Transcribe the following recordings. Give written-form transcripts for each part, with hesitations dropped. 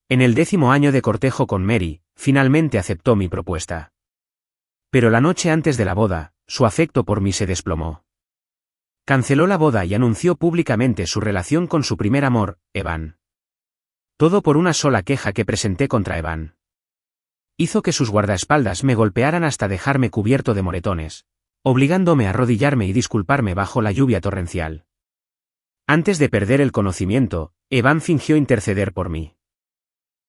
En el 10º año de cortejo con Mary, finalmente aceptó mi propuesta. Pero la noche antes de la boda, su afecto por mí se desplomó. Canceló la boda y anunció públicamente su relación con su primer amor, Evan. Todo por una sola queja que presenté contra Evan. Hizo que sus guardaespaldas me golpearan hasta dejarme cubierto de moretones, obligándome a arrodillarme y disculparme bajo la lluvia torrencial. Antes de perder el conocimiento, Evan fingió interceder por mí.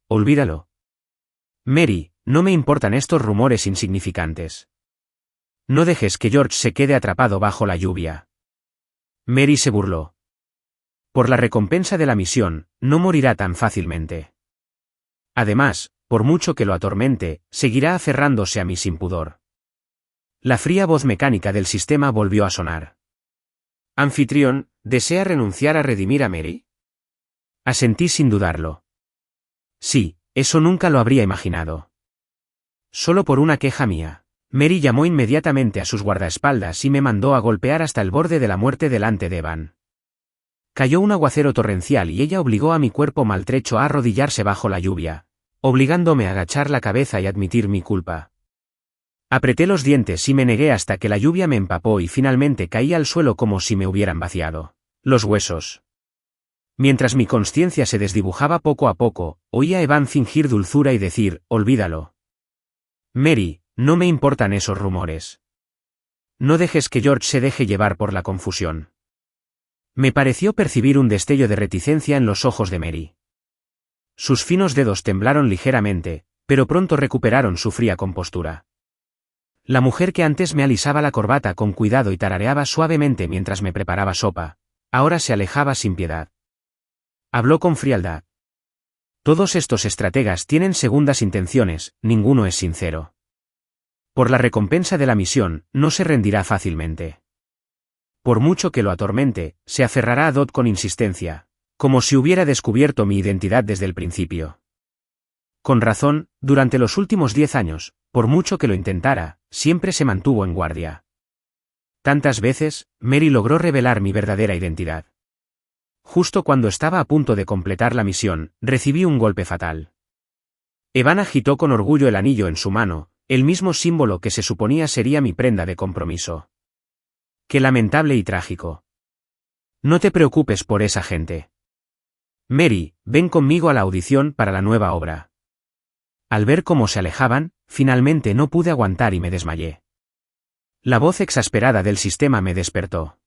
Olvídalo. Mary, no me importan estos rumores insignificantes. No dejes que George se quede atrapado bajo la lluvia. Mary se burló. Por la recompensa de la misión, no morirá tan fácilmente. Además, por mucho que lo atormente, seguirá aferrándose a mí sin pudor. La fría voz mecánica del sistema volvió a sonar. Anfitrión, ¿desea renunciar a redimir a Mary? Asentí sin dudarlo. Sí, eso nunca lo habría imaginado. Solo por una queja mía. Mary llamó inmediatamente a sus guardaespaldas y me mandó a golpear hasta el borde de la muerte delante de Evan. Cayó un aguacero torrencial y ella obligó a mi cuerpo maltrecho a arrodillarse bajo la lluvia, obligándome a agachar la cabeza y admitir mi culpa. Apreté los dientes y me negué hasta que la lluvia me empapó y finalmente caí al suelo como si me hubieran vaciado los huesos. Mientras mi conciencia se desdibujaba poco a poco, oí a Evan fingir dulzura y decir, olvídalo. Mary, no me importan esos rumores. No dejes que George se deje llevar por la confusión. Me pareció percibir un destello de reticencia en los ojos de Mary. Sus finos dedos temblaron ligeramente, pero pronto recuperaron su fría compostura. La mujer que antes me alisaba la corbata con cuidado y tarareaba suavemente mientras me preparaba sopa, ahora se alejaba sin piedad. Habló con frialdad. Todos estos estrategas tienen segundas intenciones, ninguno es sincero. Por la recompensa de la misión, no se rendirá fácilmente. Por mucho que lo atormente, se aferrará a Dot con insistencia, como si hubiera descubierto mi identidad desde el principio. Con razón, durante los últimos 10 años, por mucho que lo intentara, siempre se mantuvo en guardia. Tantas veces, Mary logró revelar mi verdadera identidad. Justo cuando estaba a punto de completar la misión, recibí un golpe fatal. Evan agitó con orgullo el anillo en su mano, el mismo símbolo que se suponía sería mi prenda de compromiso. Qué lamentable y trágico. No te preocupes por esa gente. Mary, ven conmigo a la audición para la nueva obra. Al ver cómo se alejaban, finalmente no pude aguantar y me desmayé. La voz exasperada del sistema me despertó.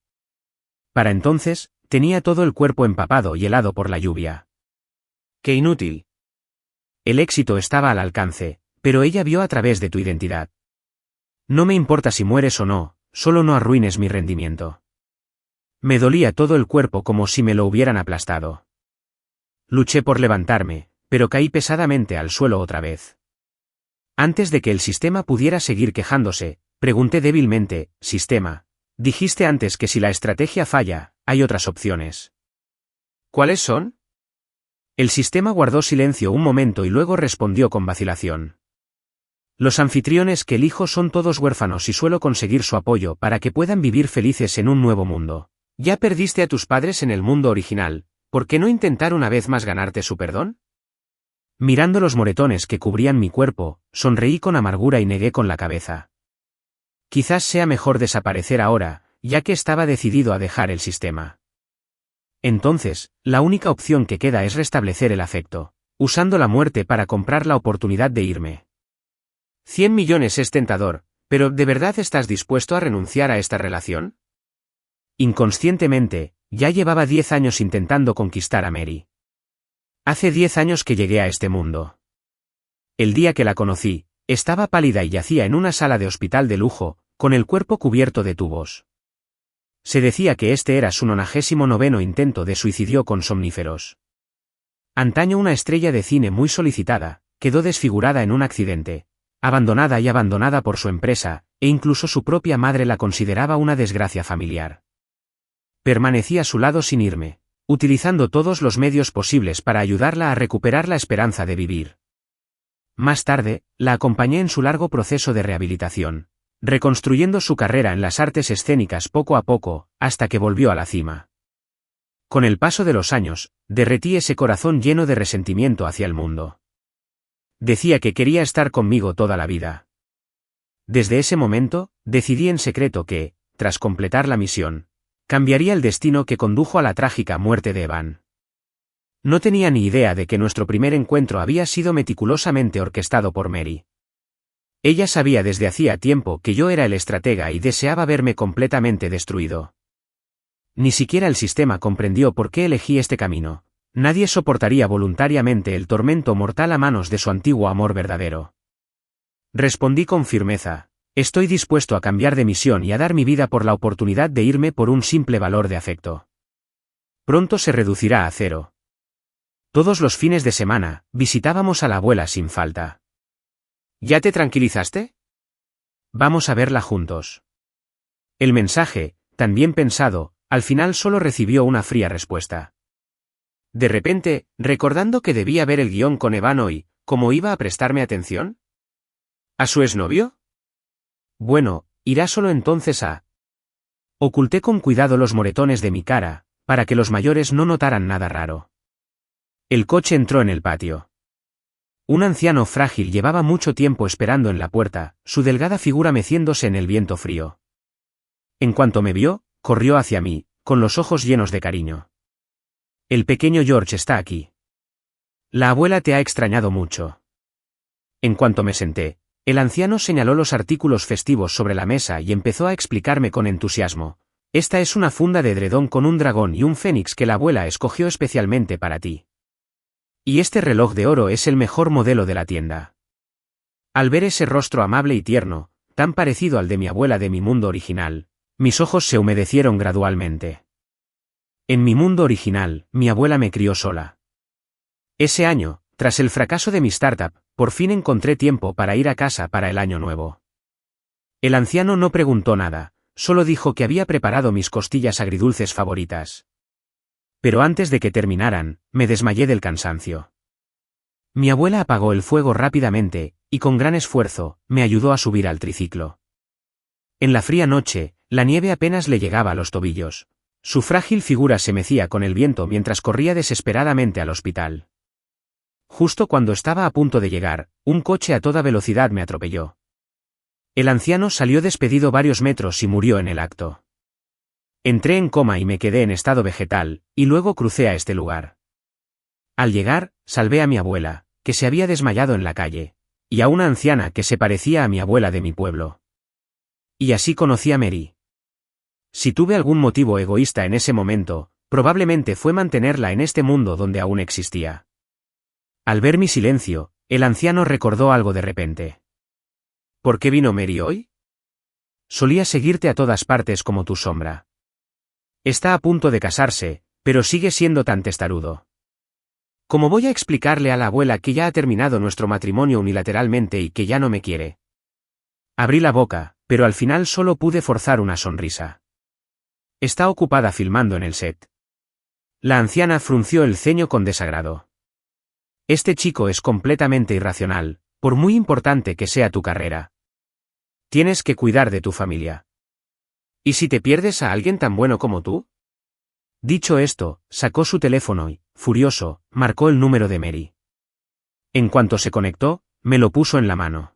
Para entonces, tenía todo el cuerpo empapado y helado por la lluvia. ¡Qué inútil! El éxito estaba al alcance, pero ella vio a través de tu identidad. No me importa si mueres o no, solo no arruines mi rendimiento. Me dolía todo el cuerpo como si me lo hubieran aplastado. Luché por levantarme, pero caí pesadamente al suelo otra vez. Antes de que el sistema pudiera seguir quejándose, pregunté débilmente, sistema, dijiste antes que si la estrategia falla, hay otras opciones. ¿Cuáles son? El sistema guardó silencio un momento y luego respondió con vacilación. Los anfitriones que elijo son todos huérfanos y suelo conseguir su apoyo para que puedan vivir felices en un nuevo mundo. Ya perdiste a tus padres en el mundo original, ¿por qué no intentar una vez más ganarte su perdón? Mirando los moretones que cubrían mi cuerpo, sonreí con amargura y negué con la cabeza. Quizás sea mejor desaparecer ahora, ya que estaba decidido a dejar el sistema. Entonces, la única opción que queda es restablecer el afecto, usando la muerte para comprar la oportunidad de irme. 100 millones es tentador, pero ¿de verdad estás dispuesto a renunciar a esta relación? Inconscientemente, ya llevaba 10 años intentando conquistar a Mary. Hace 10 años que llegué a este mundo. El día que la conocí, estaba pálida y yacía en una sala de hospital de lujo, con el cuerpo cubierto de tubos. Se decía que este era su 99º intento de suicidio con somníferos. Antaño una estrella de cine muy solicitada, quedó desfigurada en un accidente, abandonada por su empresa, e incluso su propia madre la consideraba una desgracia familiar. Permanecí a su lado sin irme, utilizando todos los medios posibles para ayudarla a recuperar la esperanza de vivir. Más tarde, la acompañé en su largo proceso de rehabilitación, reconstruyendo su carrera en las artes escénicas poco a poco, hasta que volvió a la cima. Con el paso de los años, derretí ese corazón lleno de resentimiento hacia el mundo. Decía que quería estar conmigo toda la vida. Desde ese momento, decidí en secreto que, tras completar la misión, cambiaría el destino que condujo a la trágica muerte de Evan. No tenía ni idea de que nuestro primer encuentro había sido meticulosamente orquestado por Mary. Ella sabía desde hacía tiempo que yo era el estratega y deseaba verme completamente destruido. Ni siquiera el sistema comprendió por qué elegí este camino. Nadie soportaría voluntariamente el tormento mortal a manos de su antiguo amor verdadero. Respondí con firmeza: estoy dispuesto a cambiar de misión y a dar mi vida por la oportunidad de irme por un simple valor de afecto. Pronto se reducirá a cero. Todos los fines de semana, visitábamos a la abuela sin falta. ¿Ya te tranquilizaste? Vamos a verla juntos. El mensaje, tan bien pensado, al final solo recibió una fría respuesta. De repente, recordando que debía ver el guión con Evan hoy, ¿cómo iba a prestarme atención? ¿A su exnovio? Bueno, irá solo entonces a... Oculté con cuidado los moretones de mi cara, para que los mayores no notaran nada raro. El coche entró en el patio. Un anciano frágil llevaba mucho tiempo esperando en la puerta, su delgada figura meciéndose en el viento frío. En cuanto me vio, corrió hacia mí, con los ojos llenos de cariño. El pequeño George está aquí. La abuela te ha extrañado mucho. En cuanto me senté, el anciano señaló los artículos festivos sobre la mesa y empezó a explicarme con entusiasmo: esta es una funda de edredón con un dragón y un fénix que la abuela escogió especialmente para ti. Y este reloj de oro es el mejor modelo de la tienda. Al ver ese rostro amable y tierno, tan parecido al de mi abuela de mi mundo original, mis ojos se humedecieron gradualmente. En mi mundo original, mi abuela me crió sola. Ese año, tras el fracaso de mi startup, por fin encontré tiempo para ir a casa para el año nuevo. El anciano no preguntó nada, solo dijo que había preparado mis costillas agridulces favoritas. Pero antes de que terminaran, me desmayé del cansancio. Mi abuela apagó el fuego rápidamente, y con gran esfuerzo, me ayudó a subir al triciclo. En la fría noche, la nieve apenas le llegaba a los tobillos. Su frágil figura se mecía con el viento mientras corría desesperadamente al hospital. Justo cuando estaba a punto de llegar, un coche a toda velocidad me atropelló. El anciano salió despedido varios metros y murió en el acto. Entré en coma y me quedé en estado vegetal, y luego crucé a este lugar. Al llegar, salvé a mi abuela, que se había desmayado en la calle, y a una anciana que se parecía a mi abuela de mi pueblo. Y así conocí a Mary. Si tuve algún motivo egoísta en ese momento, probablemente fue mantenerla en este mundo donde aún existía. Al ver mi silencio, el anciano recordó algo de repente. ¿Por qué vino Mary hoy? Solía seguirte a todas partes como tu sombra. Está a punto de casarse, pero sigue siendo tan testarudo. ¿Cómo voy a explicarle a la abuela que ya ha terminado nuestro matrimonio unilateralmente y que ya no me quiere? Abrí la boca, pero al final solo pude forzar una sonrisa. Está ocupada filmando en el set. La anciana frunció el ceño con desagrado. Este chico es completamente irracional, por muy importante que sea tu carrera. Tienes que cuidar de tu familia. ¿Y si te pierdes a alguien tan bueno como tú? Dicho esto, sacó su teléfono y, furioso, marcó el número de Mary. En cuanto se conectó, me lo puso en la mano.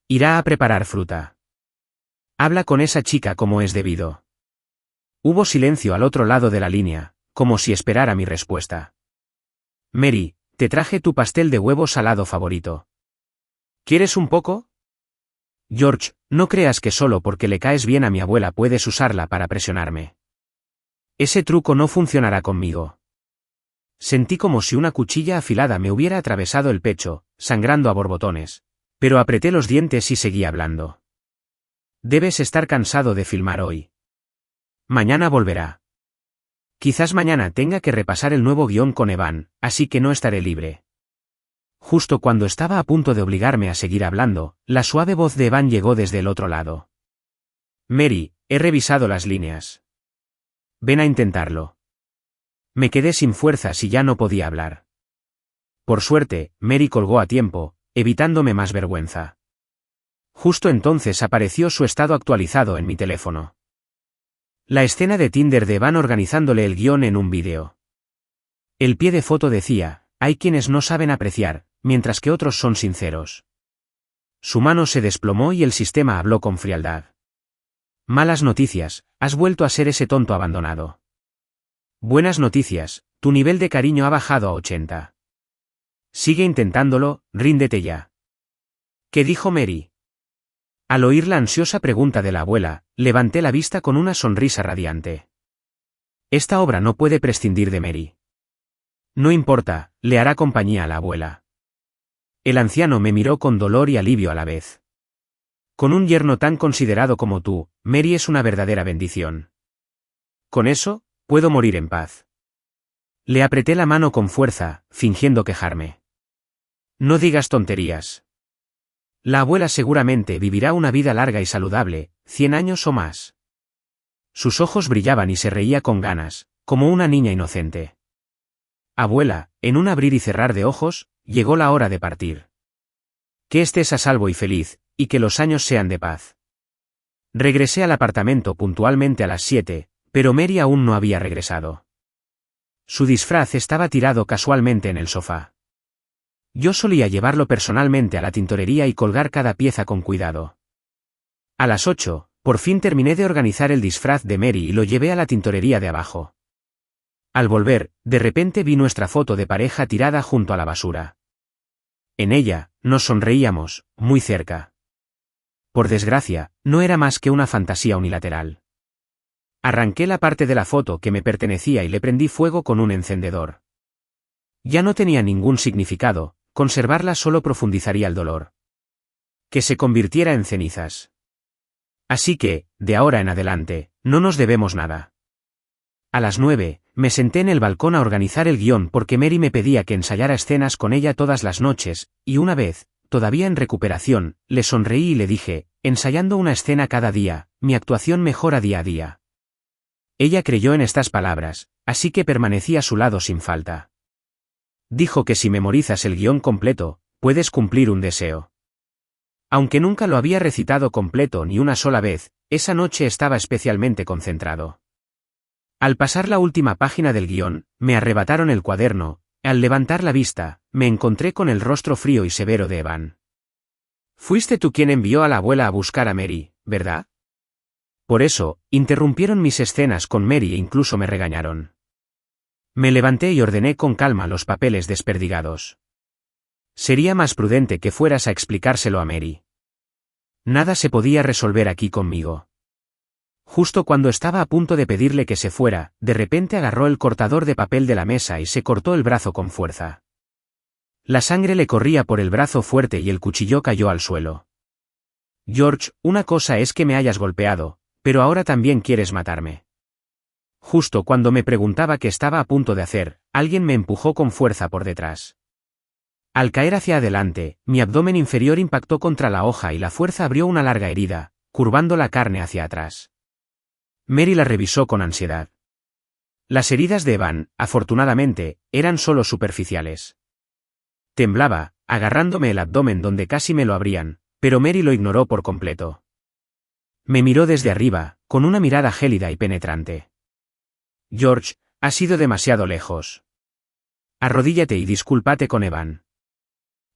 Irá a preparar fruta. Habla con esa chica como es debido. Hubo silencio al otro lado de la línea, como si esperara mi respuesta. Mary, te traje tu pastel de huevo salado favorito. ¿Quieres un poco? George, no creas que solo porque le caes bien a mi abuela puedes usarla para presionarme. Ese truco no funcionará conmigo. Sentí como si una cuchilla afilada me hubiera atravesado el pecho, sangrando a borbotones, pero apreté los dientes y seguí hablando. Debes estar cansado de filmar hoy. Mañana volverá. Quizás mañana tenga que repasar el nuevo guión con Evan, así que no estaré libre. Justo cuando estaba a punto de obligarme a seguir hablando, la suave voz de Evan llegó desde el otro lado. Mary, he revisado las líneas. Ven a intentarlo. Me quedé sin fuerzas y ya no podía hablar. Por suerte, Mary colgó a tiempo, evitándome más vergüenza. Justo entonces apareció su estado actualizado en mi teléfono. La escena de Tinder de Evan organizándole el guión en un vídeo. El pie de foto decía, hay quienes no saben apreciar, mientras que otros son sinceros. Su mano se desplomó y el sistema habló con frialdad. Malas noticias, has vuelto a ser ese tonto abandonado. Buenas noticias, tu nivel de cariño ha bajado a 80. Sigue intentándolo, ríndete ya. ¿Qué dijo Mary? Al oír la ansiosa pregunta de la abuela, levanté la vista con una sonrisa radiante. Esta obra no puede prescindir de Mary. No importa, le hará compañía a la abuela. El anciano me miró con dolor y alivio a la vez. Con un yerno tan considerado como tú, Mary es una verdadera bendición. Con eso, puedo morir en paz. Le apreté la mano con fuerza, fingiendo quejarme. No digas tonterías. La abuela seguramente vivirá una vida larga y saludable, 100 años o más. Sus ojos brillaban y se reía con ganas, como una niña inocente. Abuela, en un abrir y cerrar de ojos, llegó la hora de partir. Que estés a salvo y feliz, y que los años sean de paz. Regresé al apartamento puntualmente a las 7, pero Mary aún no había regresado. Su disfraz estaba tirado casualmente en el sofá. Yo solía llevarlo personalmente a la tintorería y colgar cada pieza con cuidado. A las 8, por fin terminé de organizar el disfraz de Mary y lo llevé a la tintorería de abajo. Al volver, de repente vi nuestra foto de pareja tirada junto a la basura. En ella, nos sonreíamos, muy cerca. Por desgracia, no era más que una fantasía unilateral. Arranqué la parte de la foto que me pertenecía y le prendí fuego con un encendedor. Ya no tenía ningún significado, conservarla solo profundizaría el dolor. Que se convirtiera en cenizas. Así que, de ahora en adelante, no nos debemos nada. A las 9, me senté en el balcón a organizar el guión porque Mary me pedía que ensayara escenas con ella todas las noches, y una vez, todavía en recuperación, le sonreí y le dije, ensayando una escena cada día, mi actuación mejora día a día. Ella creyó en estas palabras, así que permanecí a su lado sin falta. Dijo que si memorizas el guión completo, puedes cumplir un deseo. Aunque nunca lo había recitado completo ni una sola vez, esa noche estaba especialmente concentrado. Al pasar la última página del guión, me arrebataron el cuaderno, al levantar la vista, me encontré con el rostro frío y severo de Evan. Fuiste tú quien envió a la abuela a buscar a Mary, ¿verdad? Por eso, interrumpieron mis escenas con Mary e incluso me regañaron. Me levanté y ordené con calma los papeles desperdigados. Sería más prudente que fueras a explicárselo a Mary. Nada se podía resolver aquí conmigo. Justo cuando estaba a punto de pedirle que se fuera, de repente agarró el cortador de papel de la mesa y se cortó el brazo con fuerza. La sangre le corría por el brazo fuerte y el cuchillo cayó al suelo. George, una cosa es que me hayas golpeado, pero ahora también quieres matarme. Justo cuando me preguntaba qué estaba a punto de hacer, alguien me empujó con fuerza por detrás. Al caer hacia adelante, mi abdomen inferior impactó contra la hoja y la fuerza abrió una larga herida, curvando la carne hacia atrás. Mary la revisó con ansiedad. Las heridas de Evan, afortunadamente, eran solo superficiales. Temblaba, agarrándome el abdomen donde casi me lo abrían, pero Mary lo ignoró por completo. Me miró desde arriba, con una mirada gélida y penetrante. George, has ido demasiado lejos. Arrodíllate y discúlpate con Evan.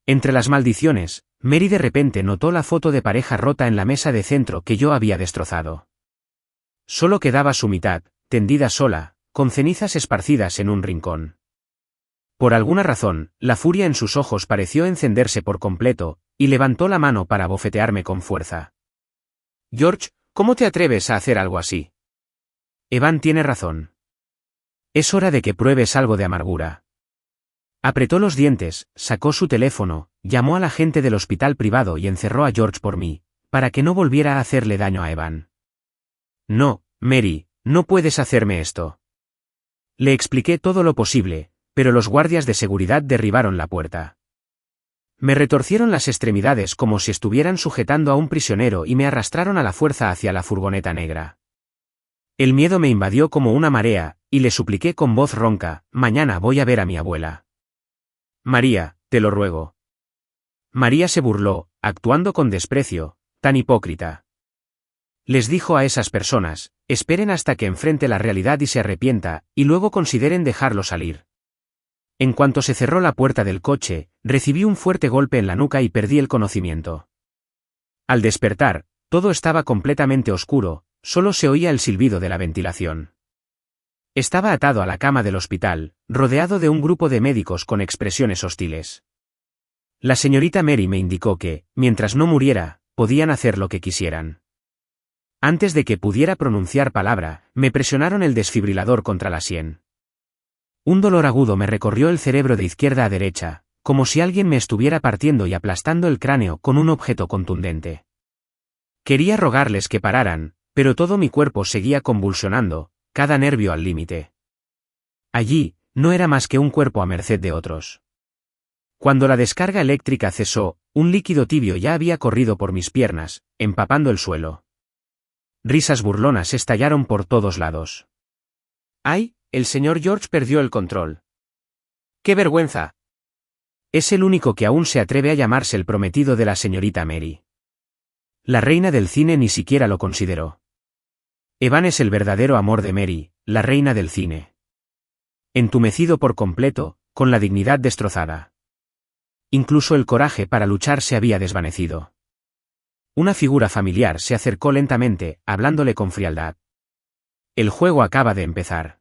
Entre las maldiciones, Mary de repente notó la foto de pareja rota en la mesa de centro que yo había destrozado. Solo quedaba su mitad, tendida sola, con cenizas esparcidas en un rincón. Por alguna razón, la furia en sus ojos pareció encenderse por completo, y levantó la mano para bofetearme con fuerza. George, ¿cómo te atreves a hacer algo así? Evan tiene razón. Es hora de que pruebes algo de amargura. Apretó los dientes, sacó su teléfono, llamó a la gente del hospital privado y encerró a George por mí, para que no volviera a hacerle daño a Evan. No, Mary, no puedes hacerme esto. Le expliqué todo lo posible, pero los guardias de seguridad derribaron la puerta. Me retorcieron las extremidades como si estuvieran sujetando a un prisionero y me arrastraron a la fuerza hacia la furgoneta negra. El miedo me invadió como una marea, y le supliqué con voz ronca, mañana voy a ver a mi abuela. María, te lo ruego. María se burló, actuando con desprecio, tan hipócrita. Les dijo a esas personas, esperen hasta que enfrente la realidad y se arrepienta, y luego consideren dejarlo salir. En cuanto se cerró la puerta del coche, recibí un fuerte golpe en la nuca y perdí el conocimiento. Al despertar, todo estaba completamente oscuro, solo se oía el silbido de la ventilación. Estaba atado a la cama del hospital, rodeado de un grupo de médicos con expresiones hostiles. La señorita Mary me indicó que, mientras no muriera, podían hacer lo que quisieran. Antes de que pudiera pronunciar palabra, me presionaron el desfibrilador contra la sien. Un dolor agudo me recorrió el cerebro de izquierda a derecha, como si alguien me estuviera partiendo y aplastando el cráneo con un objeto contundente. Quería rogarles que pararan, pero todo mi cuerpo seguía convulsionando, cada nervio al límite. Allí, no era más que un cuerpo a merced de otros. Cuando la descarga eléctrica cesó, un líquido tibio ya había corrido por mis piernas, empapando el suelo. Risas burlonas estallaron por todos lados. ¡Ay! El señor George perdió el control. ¡Qué vergüenza! Es el único que aún se atreve a llamarse el prometido de la señorita Mary. La reina del cine ni siquiera lo consideró. Evan es el verdadero amor de Mary, la reina del cine. Entumecido por completo, con la dignidad destrozada. Incluso el coraje para luchar se había desvanecido. Una figura familiar se acercó lentamente, hablándole con frialdad. El juego acaba de empezar.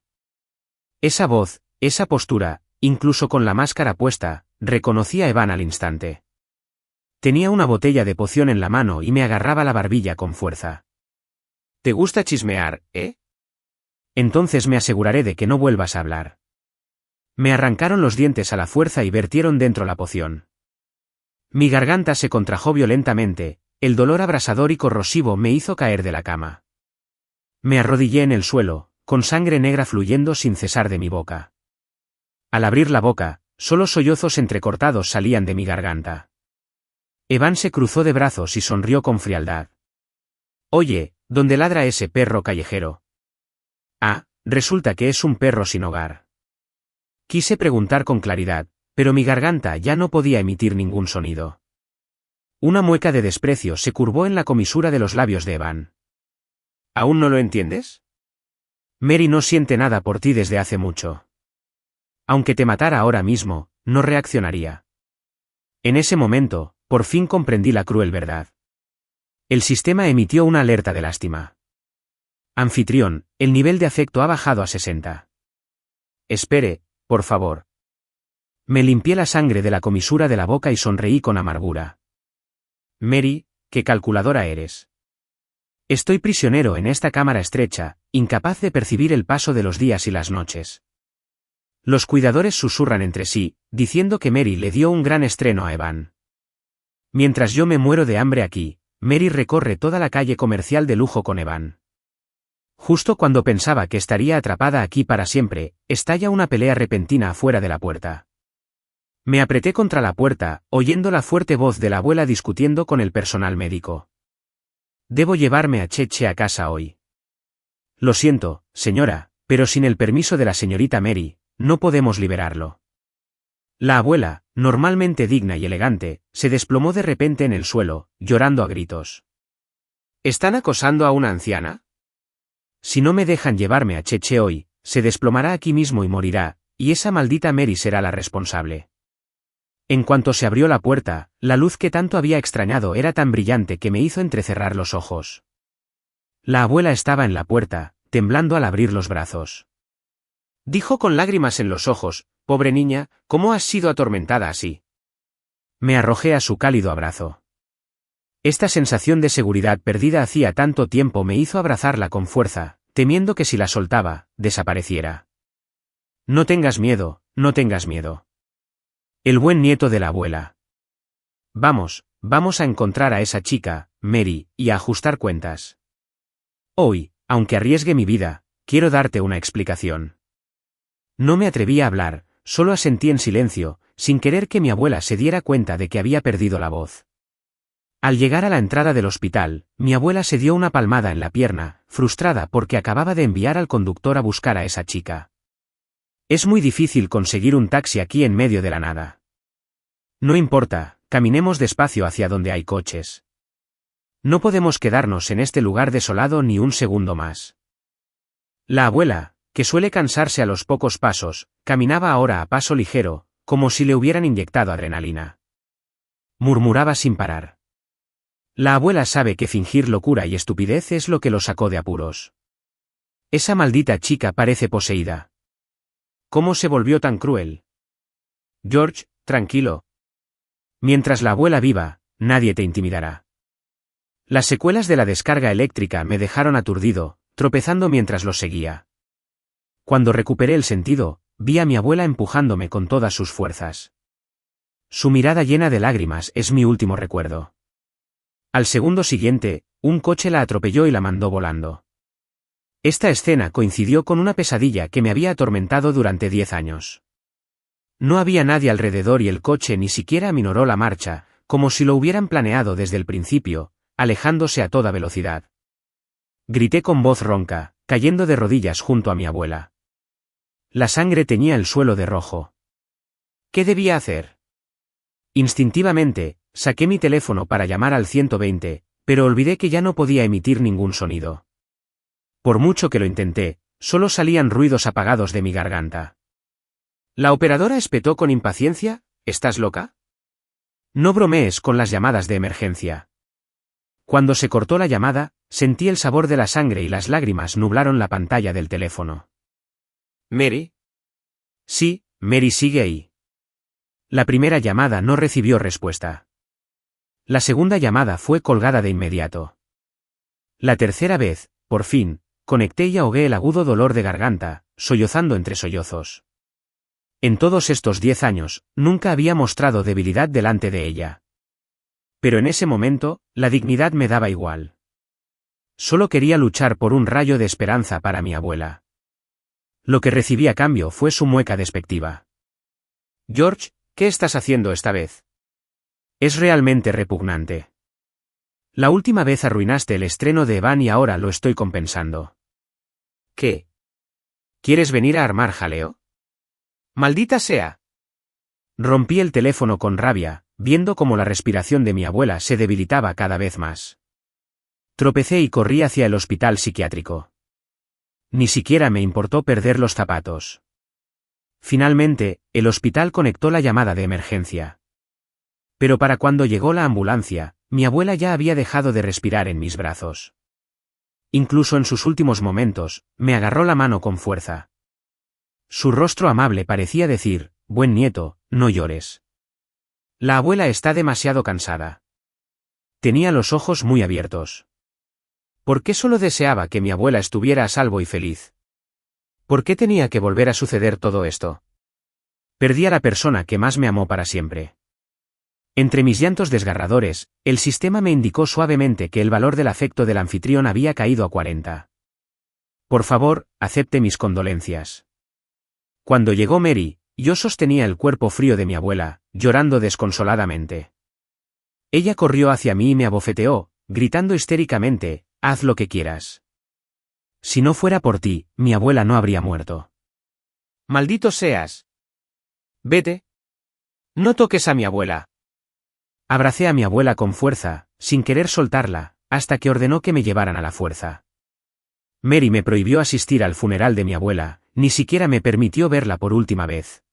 Esa voz, esa postura, incluso con la máscara puesta, reconocí a Evan al instante. Tenía una botella de poción en la mano y me agarraba la barbilla con fuerza. ¿Te gusta chismear, eh? Entonces me aseguraré de que no vuelvas a hablar. Me arrancaron los dientes a la fuerza y vertieron dentro la poción. Mi garganta se contrajo violentamente, el dolor abrasador y corrosivo me hizo caer de la cama. Me arrodillé en el suelo, con sangre negra fluyendo sin cesar de mi boca. Al abrir la boca, solo sollozos entrecortados salían de mi garganta. Evan se cruzó de brazos y sonrió con frialdad. Oye, ¿dónde ladra ese perro callejero? Ah, resulta que es un perro sin hogar. Quise preguntar con claridad, pero mi garganta ya no podía emitir ningún sonido. Una mueca de desprecio se curvó en la comisura de los labios de Evan. ¿Aún no lo entiendes? Mary no siente nada por ti desde hace mucho. Aunque te matara ahora mismo, no reaccionaría. En ese momento, por fin comprendí la cruel verdad. El sistema emitió una alerta de lástima. Anfitrión, el nivel de afecto ha bajado a 60. Espere, por favor. Me limpié la sangre de la comisura de la boca y sonreí con amargura. Mary, qué calculadora eres. Estoy prisionero en esta cámara estrecha, incapaz de percibir el paso de los días y las noches. Los cuidadores susurran entre sí, diciendo que Mary le dio un gran estreno a Evan. Mientras yo me muero de hambre aquí, Mary recorre toda la calle comercial de lujo con Evan. Justo cuando pensaba que estaría atrapada aquí para siempre, estalla una pelea repentina afuera de la puerta. Me apreté contra la puerta, oyendo la fuerte voz de la abuela discutiendo con el personal médico. Debo llevarme a Cheche a casa hoy. Lo siento, señora, pero sin el permiso de la señorita Mary, no podemos liberarlo. La abuela, normalmente digna y elegante, se desplomó de repente en el suelo, llorando a gritos. ¿Están acosando a una anciana? Si no me dejan llevarme a Cheche hoy, se desplomará aquí mismo y morirá, y esa maldita Mary será la responsable. En cuanto se abrió la puerta, la luz que tanto había extrañado era tan brillante que me hizo entrecerrar los ojos. La abuela estaba en la puerta, temblando al abrir los brazos. Dijo con lágrimas en los ojos, pobre niña, ¿cómo has sido atormentada así? Me arrojé a su cálido abrazo. Esta sensación de seguridad perdida hacía tanto tiempo me hizo abrazarla con fuerza, temiendo que si la soltaba, desapareciera. No tengas miedo, no tengas miedo. El buen nieto de la abuela. Vamos a encontrar a esa chica, Mary, y a ajustar cuentas. Hoy, aunque arriesgue mi vida, quiero darte una explicación. No me atreví a hablar, solo asentí en silencio, sin querer que mi abuela se diera cuenta de que había perdido la voz. Al llegar a la entrada del hospital, mi abuela se dio una palmada en la pierna, frustrada porque acababa de enviar al conductor a buscar a esa chica. Es muy difícil conseguir un taxi aquí en medio de la nada. No importa, caminemos despacio hacia donde hay coches. No podemos quedarnos en este lugar desolado ni un segundo más. La abuela, que suele cansarse a los pocos pasos, caminaba ahora a paso ligero, como si le hubieran inyectado adrenalina. Murmuraba sin parar. La abuela sabe que fingir locura y estupidez es lo que lo sacó de apuros. Esa maldita chica parece poseída. ¿Cómo se volvió tan cruel? George, tranquilo. Mientras la abuela viva, nadie te intimidará. Las secuelas de la descarga eléctrica me dejaron aturdido, tropezando mientras los seguía. Cuando recuperé el sentido, vi a mi abuela empujándome con todas sus fuerzas. Su mirada llena de lágrimas es mi último recuerdo. Al segundo siguiente, un coche la atropelló y la mandó volando. Esta escena coincidió con una pesadilla que me había atormentado durante 10 años. No había nadie alrededor y el coche ni siquiera aminoró la marcha, como si lo hubieran planeado desde el principio, alejándose a toda velocidad. Grité con voz ronca, cayendo de rodillas junto a mi abuela. La sangre teñía el suelo de rojo. ¿Qué debía hacer? Instintivamente, saqué mi teléfono para llamar al 120, pero olvidé que ya no podía emitir ningún sonido. Por mucho que lo intenté, solo salían ruidos apagados de mi garganta. La operadora espetó con impaciencia: ¿estás loca? No bromees con las llamadas de emergencia. Cuando se cortó la llamada, sentí el sabor de la sangre y las lágrimas nublaron la pantalla del teléfono. ¿Mary? Sí, Mary sigue ahí. La primera llamada no recibió respuesta. La segunda llamada fue colgada de inmediato. La tercera vez, por fin, conecté y ahogué el agudo dolor de garganta, sollozando entre sollozos. En todos estos 10 años, nunca había mostrado debilidad delante de ella. Pero en ese momento, la dignidad me daba igual. Solo quería luchar por un rayo de esperanza para mi abuela. Lo que recibí a cambio fue su mueca despectiva. George, ¿qué estás haciendo esta vez? Es realmente repugnante. La última vez arruinaste el estreno de Evan y ahora lo estoy compensando. ¿Qué? ¿Quieres venir a armar jaleo? ¡Maldita sea! Rompí el teléfono con rabia, viendo cómo la respiración de mi abuela se debilitaba cada vez más. Tropecé y corrí hacia el hospital psiquiátrico. Ni siquiera me importó perder los zapatos. Finalmente, el hospital conectó la llamada de emergencia. Pero para cuando llegó la ambulancia, mi abuela ya había dejado de respirar en mis brazos. Incluso en sus últimos momentos, me agarró la mano con fuerza. Su rostro amable parecía decir: buen nieto, no llores. La abuela está demasiado cansada. Tenía los ojos muy abiertos. ¿Por qué solo deseaba que mi abuela estuviera a salvo y feliz? ¿Por qué tenía que volver a suceder todo esto? Perdí a la persona que más me amó para siempre. Entre mis llantos desgarradores, el sistema me indicó suavemente que el valor del afecto del anfitrión había caído a 40. Por favor, acepte mis condolencias. Cuando llegó Mary, yo sostenía el cuerpo frío de mi abuela, llorando desconsoladamente. Ella corrió hacia mí y me abofeteó, gritando histéricamente: haz lo que quieras. Si no fuera por ti, mi abuela no habría muerto. ¡Maldito seas! Vete. No toques a mi abuela. Abracé a mi abuela con fuerza, sin querer soltarla, hasta que ordenó que me llevaran a la fuerza. Mary me prohibió asistir al funeral de mi abuela, ni siquiera me permitió verla por última vez.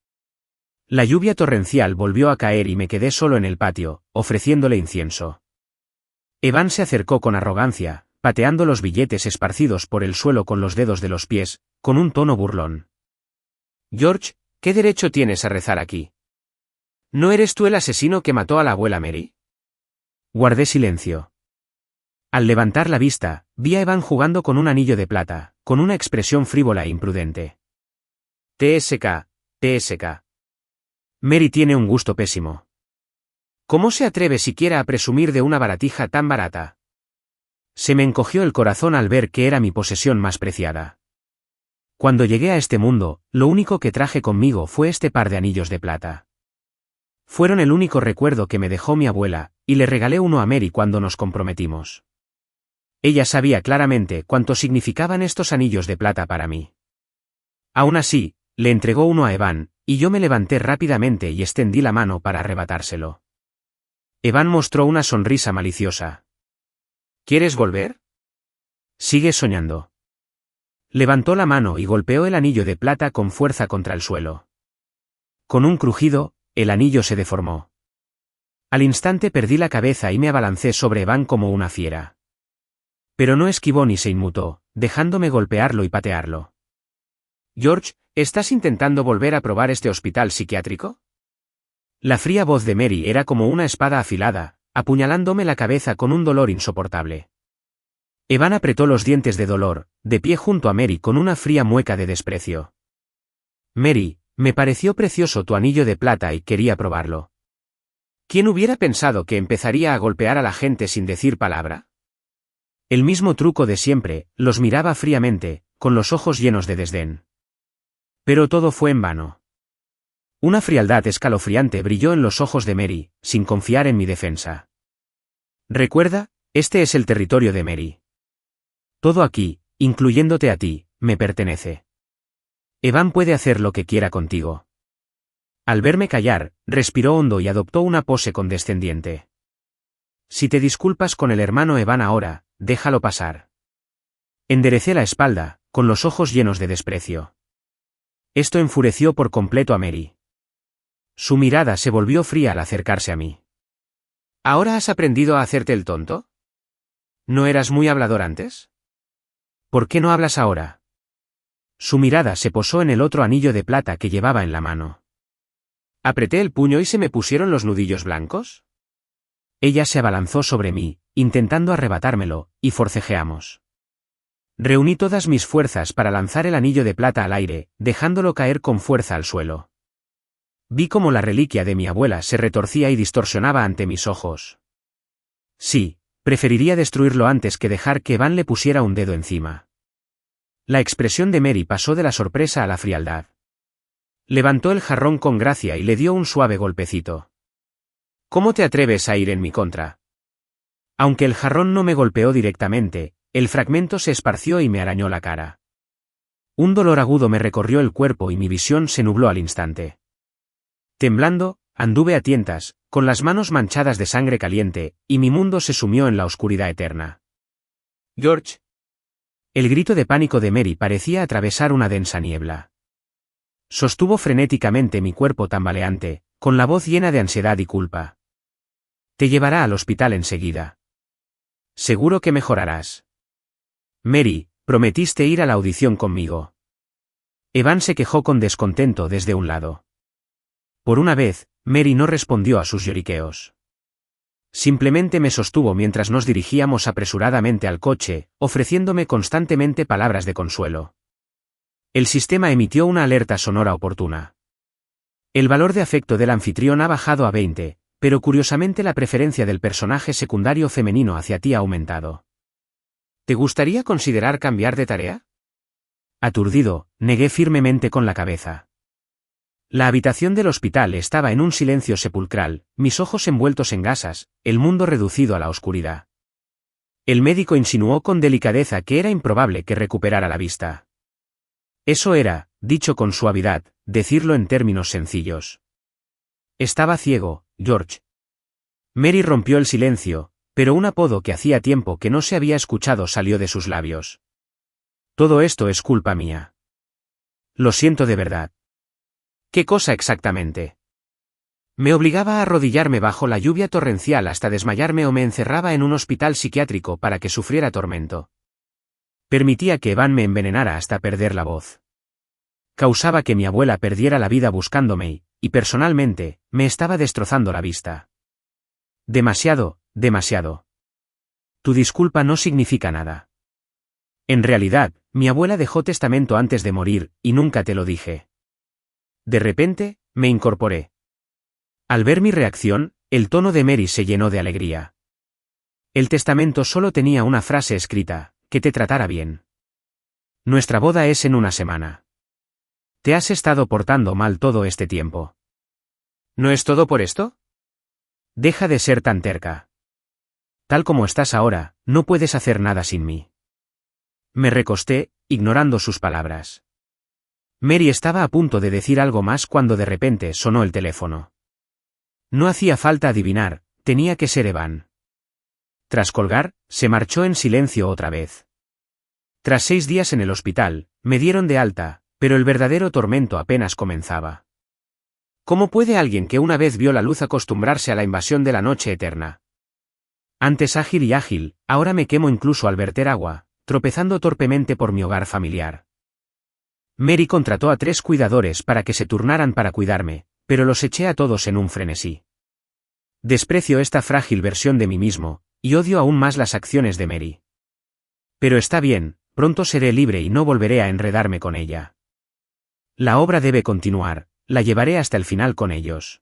La lluvia torrencial volvió a caer y me quedé solo en el patio, ofreciéndole incienso. Evan se acercó con arrogancia, pateando los billetes esparcidos por el suelo con los dedos de los pies, con un tono burlón. George, ¿qué derecho tienes a rezar aquí? ¿No eres tú el asesino que mató a la abuela Mary? Guardé silencio. Al levantar la vista, vi a Evan jugando con un anillo de plata, con una expresión frívola e imprudente. TSK, TSK. Mary tiene un gusto pésimo. ¿Cómo se atreve siquiera a presumir de una baratija tan barata? Se me encogió el corazón al ver que era mi posesión más preciada. Cuando llegué a este mundo, lo único que traje conmigo fue este par de anillos de plata. Fueron el único recuerdo que me dejó mi abuela, y le regalé uno a Mary cuando nos comprometimos. Ella sabía claramente cuánto significaban estos anillos de plata para mí. Aún así, le entregó uno a Evan, y yo me levanté rápidamente y extendí la mano para arrebatárselo. Evan mostró una sonrisa maliciosa. ¿Quieres volver? Sigue soñando. Levantó la mano y golpeó el anillo de plata con fuerza contra el suelo. Con un crujido, el anillo se deformó. Al instante perdí la cabeza y me abalancé sobre Evan como una fiera. Pero no esquivó ni se inmutó, dejándome golpearlo y patearlo. George, ¿estás intentando volver a probar este hospital psiquiátrico? La fría voz de Mary era como una espada afilada, apuñalándome la cabeza con un dolor insoportable. Evan apretó los dientes de dolor, de pie junto a Mary con una fría mueca de desprecio. Mary, me pareció precioso tu anillo de plata y quería probarlo. ¿Quién hubiera pensado que empezaría a golpear a la gente sin decir palabra? El mismo truco de siempre, los miraba fríamente, con los ojos llenos de desdén. Pero todo fue en vano. Una frialdad escalofriante brilló en los ojos de Mary, sin confiar en mi defensa. Recuerda, este es el territorio de Mary. Todo aquí, incluyéndote a ti, me pertenece. Evan puede hacer lo que quiera contigo. Al verme callar, respiró hondo y adoptó una pose condescendiente. Si te disculpas con el hermano Evan ahora, déjalo pasar. Enderecé la espalda, con los ojos llenos de desprecio. Esto enfureció por completo a Mary. Su mirada se volvió fría al acercarse a mí. ¿Ahora has aprendido a hacerte el tonto? ¿No eras muy hablador antes? ¿Por qué no hablas ahora? Su mirada se posó en el otro anillo de plata que llevaba en la mano. ¿Apreté el puño y se me pusieron los nudillos blancos? Ella se abalanzó sobre mí, intentando arrebatármelo, y forcejeamos. Reuní todas mis fuerzas para lanzar el anillo de plata al aire, dejándolo caer con fuerza al suelo. Vi cómo la reliquia de mi abuela se retorcía y distorsionaba ante mis ojos. Sí, preferiría destruirlo antes que dejar que Evan le pusiera un dedo encima. La expresión de Mary pasó de la sorpresa a la frialdad. Levantó el jarrón con gracia y le dio un suave golpecito. ¿Cómo te atreves a ir en mi contra? Aunque el jarrón no me golpeó directamente, el fragmento se esparció y me arañó la cara. Un dolor agudo me recorrió el cuerpo y mi visión se nubló al instante. Temblando, anduve a tientas, con las manos manchadas de sangre caliente, y mi mundo se sumió en la oscuridad eterna. George. El grito de pánico de Mary parecía atravesar una densa niebla. Sostuvo frenéticamente mi cuerpo tambaleante, con la voz llena de ansiedad y culpa. Te llevará al hospital enseguida. Seguro que mejorarás. Mary, prometiste ir a la audición conmigo. Evan se quejó con descontento desde un lado. Por una vez, Mary no respondió a sus lloriqueos. Simplemente me sostuvo mientras nos dirigíamos apresuradamente al coche, ofreciéndome constantemente palabras de consuelo. El sistema emitió una alerta sonora oportuna. El valor de afecto del anfitrión ha bajado a 20, pero curiosamente la preferencia del personaje secundario femenino hacia ti ha aumentado. ¿Te gustaría considerar cambiar de tarea? Aturdido, negué firmemente con la cabeza. La habitación del hospital estaba en un silencio sepulcral, mis ojos envueltos en gasas, el mundo reducido a la oscuridad. El médico insinuó con delicadeza que era improbable que recuperara la vista. Eso era, dicho con suavidad, decirlo en términos sencillos. Estaba ciego, George. Mary rompió el silencio, pero un apodo que hacía tiempo que no se había escuchado salió de sus labios. Todo esto es culpa mía. Lo siento de verdad. ¿Qué cosa exactamente? Me obligaba a arrodillarme bajo la lluvia torrencial hasta desmayarme o me encerraba en un hospital psiquiátrico para que sufriera tormento. Permitía que Evan me envenenara hasta perder la voz. Causaba que mi abuela perdiera la vida buscándome y personalmente, me estaba destrozando la vista. Demasiado, demasiado. Tu disculpa no significa nada. En realidad, mi abuela dejó testamento antes de morir, y nunca te lo dije. De repente, me incorporé. Al ver mi reacción, el tono de Mary se llenó de alegría. El testamento solo tenía una frase escrita, que te tratara bien. Nuestra boda es en una semana. Te has estado portando mal todo este tiempo. ¿No es todo por esto? Deja de ser tan terca. Tal como estás ahora, no puedes hacer nada sin mí. Me recosté, ignorando sus palabras. Mary estaba a punto de decir algo más cuando de repente sonó el teléfono. No hacía falta adivinar, tenía que ser Evan. Tras colgar, se marchó en silencio otra vez. Tras 6 días en el hospital, me dieron de alta, pero el verdadero tormento apenas comenzaba. ¿Cómo puede alguien que una vez vio la luz acostumbrarse a la invasión de la noche eterna? Antes ágil y ágil, ahora me quemo incluso al verter agua, tropezando torpemente por mi hogar familiar. Mary contrató a 3 cuidadores para que se turnaran para cuidarme, pero los eché a todos en un frenesí. Desprecio esta frágil versión de mí mismo, y odio aún más las acciones de Mary. Pero está bien, pronto seré libre y no volveré a enredarme con ella. La obra debe continuar, la llevaré hasta el final con ellos.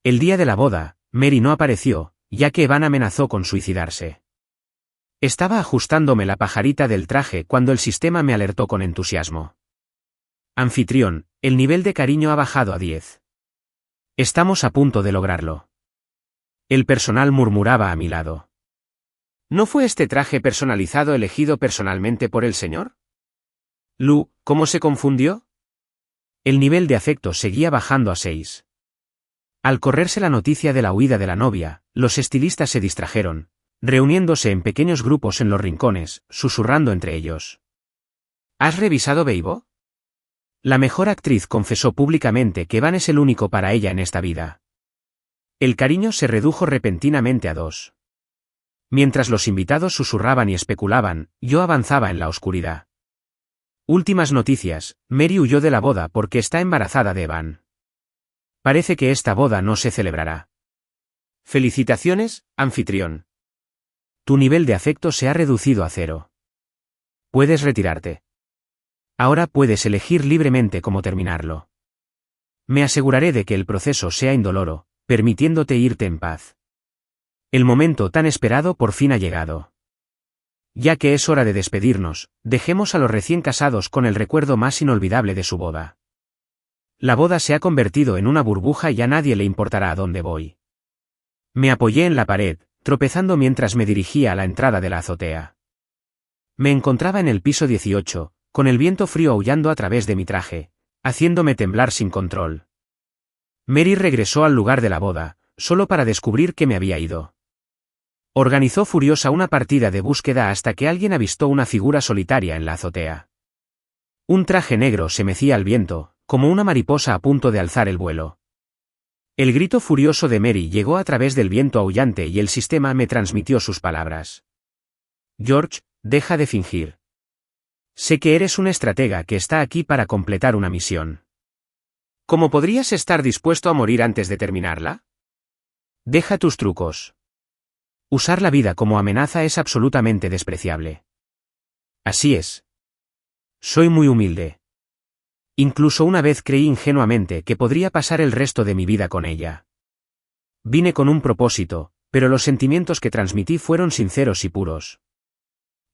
El día de la boda, Mary no apareció, ya que Evan amenazó con suicidarse. Estaba ajustándome la pajarita del traje cuando el sistema me alertó con entusiasmo. Anfitrión, el nivel de cariño ha bajado a 10. Estamos a punto de lograrlo. El personal murmuraba a mi lado. ¿No fue este traje personalizado elegido personalmente por el señor? Lu, ¿cómo se confundió? El nivel de afecto seguía bajando a 6. Al correrse la noticia de la huida de la novia, los estilistas se distrajeron, reuniéndose en pequeños grupos en los rincones, susurrando entre ellos. ¿Has revisado Beibo? La mejor actriz confesó públicamente que Van es el único para ella en esta vida. El cariño se redujo repentinamente a 2. Mientras los invitados susurraban y especulaban, yo avanzaba en la oscuridad. Últimas noticias, Mary huyó de la boda porque está embarazada de Evan. Parece que esta boda no se celebrará. Felicitaciones, anfitrión. Tu nivel de afecto se ha reducido a 0. Puedes retirarte. Ahora puedes elegir libremente cómo terminarlo. Me aseguraré de que el proceso sea indoloro, permitiéndote irte en paz. El momento tan esperado por fin ha llegado. Ya que es hora de despedirnos, dejemos a los recién casados con el recuerdo más inolvidable de su boda. La boda se ha convertido en una burbuja y a nadie le importará a dónde voy. Me apoyé en la pared, tropezando mientras me dirigía a la entrada de la azotea. Me encontraba en el piso 18, con el viento frío aullando a través de mi traje, haciéndome temblar sin control. Mary regresó al lugar de la boda, solo para descubrir que me había ido. Organizó furiosa una partida de búsqueda hasta que alguien avistó una figura solitaria en la azotea. Un traje negro se mecía al viento, como una mariposa a punto de alzar el vuelo. El grito furioso de Mary llegó a través del viento aullante y el sistema me transmitió sus palabras. George, deja de fingir. Sé que eres un estratega que está aquí para completar una misión. ¿Cómo podrías estar dispuesto a morir antes de terminarla? Deja tus trucos. Usar la vida como amenaza es absolutamente despreciable. Así es. Soy muy humilde. Incluso una vez creí ingenuamente que podría pasar el resto de mi vida con ella. Vine con un propósito, pero los sentimientos que transmití fueron sinceros y puros.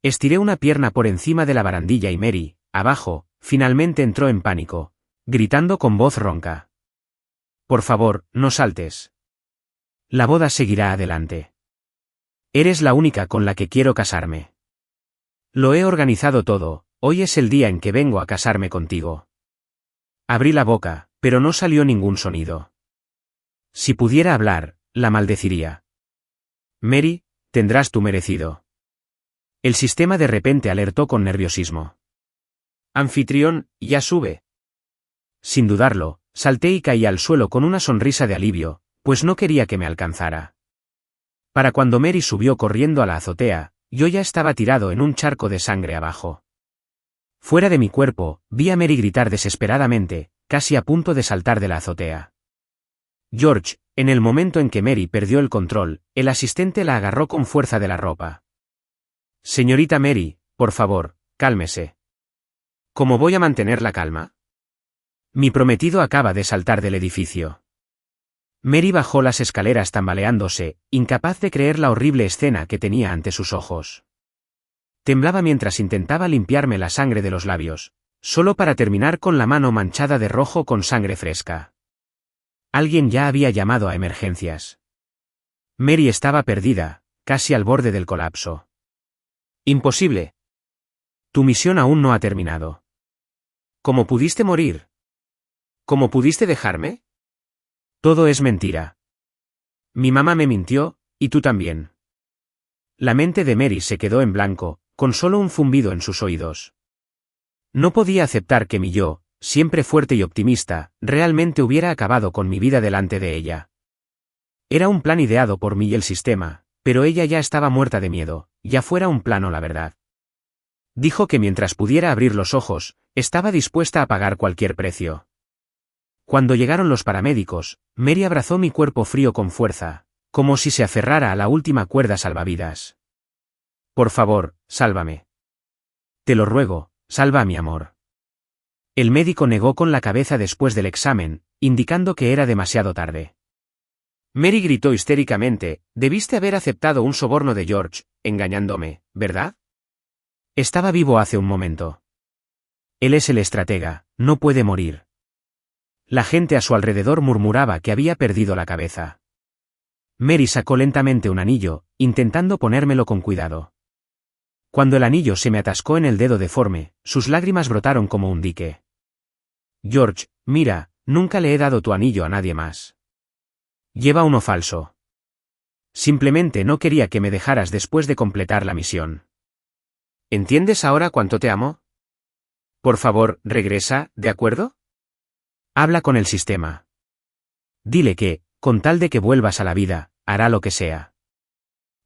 Estiré una pierna por encima de la barandilla y Mary, abajo, finalmente entró en pánico, gritando con voz ronca. Por favor, no saltes. La boda seguirá adelante. Eres la única con la que quiero casarme. Lo he organizado todo, hoy es el día en que vengo a casarme contigo. Abrí la boca, pero no salió ningún sonido. Si pudiera hablar, la maldeciría. Mary, tendrás tu merecido. El sistema de repente alertó con nerviosismo. Anfitrión, ya sube. Sin dudarlo, salté y caí al suelo con una sonrisa de alivio, pues no quería que me alcanzara. Para cuando Mary subió corriendo a la azotea, yo ya estaba tirado en un charco de sangre abajo. Fuera de mi cuerpo, vi a Mary gritar desesperadamente, casi a punto de saltar de la azotea. George, en el momento en que Mary perdió el control, el asistente la agarró con fuerza de la ropa. Señorita Mary, por favor, cálmese. ¿Cómo voy a mantener la calma? Mi prometido acaba de saltar del edificio. Mary bajó las escaleras tambaleándose, incapaz de creer la horrible escena que tenía ante sus ojos. Temblaba mientras intentaba limpiarme la sangre de los labios, solo para terminar con la mano manchada de rojo con sangre fresca. Alguien ya había llamado a emergencias. Mary estaba perdida, casi al borde del colapso. Imposible. Tu misión aún no ha terminado. ¿Cómo pudiste morir? ¿Cómo pudiste dejarme? Todo es mentira. Mi mamá me mintió, y tú también. La mente de Mary se quedó en blanco, con solo un zumbido en sus oídos. No podía aceptar que mi yo, siempre fuerte y optimista, realmente hubiera acabado con mi vida delante de ella. Era un plan ideado por mí y el sistema, pero ella ya estaba muerta de miedo, ya fuera un plan o la verdad. Dijo que mientras pudiera abrir los ojos, estaba dispuesta a pagar cualquier precio. Cuando llegaron los paramédicos, Mary abrazó mi cuerpo frío con fuerza, como si se aferrara a la última cuerda salvavidas. Por favor, sálvame. Te lo ruego, salva a mi amor. El médico negó con la cabeza después del examen, indicando que era demasiado tarde. Mary gritó histéricamente, debiste haber aceptado un soborno de George, engañándome, ¿verdad? Estaba vivo hace un momento. Él es el estratega, no puede morir. La gente a su alrededor murmuraba que había perdido la cabeza. Mary sacó lentamente un anillo, intentando ponérmelo con cuidado. Cuando el anillo se me atascó en el dedo deforme, sus lágrimas brotaron como un dique. George, mira, nunca le he dado tu anillo a nadie más. Lleva uno falso. Simplemente no quería que me dejaras después de completar la misión. ¿Entiendes ahora cuánto te amo? Por favor, regresa, ¿de acuerdo? Habla con el sistema. Dile que, con tal de que vuelvas a la vida, hará lo que sea.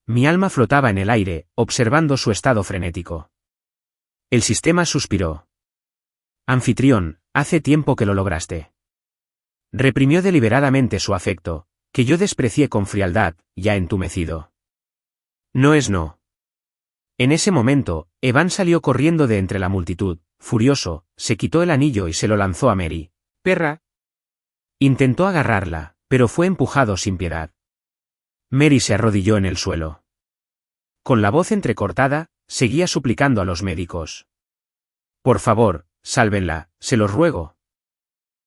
Mi alma flotaba en el aire, observando su estado frenético. El sistema suspiró. Anfitrión, hace tiempo que lo lograste. Reprimió deliberadamente su afecto, que yo desprecié con frialdad, ya entumecido. No es no. En ese momento, Evan salió corriendo de entre la multitud, furioso, se quitó el anillo y se lo lanzó a Mary. ¡Perra! Intentó agarrarla, pero fue empujado sin piedad. Mary se arrodilló en el suelo. Con la voz entrecortada, seguía suplicando a los médicos. Por favor, sálvenla, se los ruego.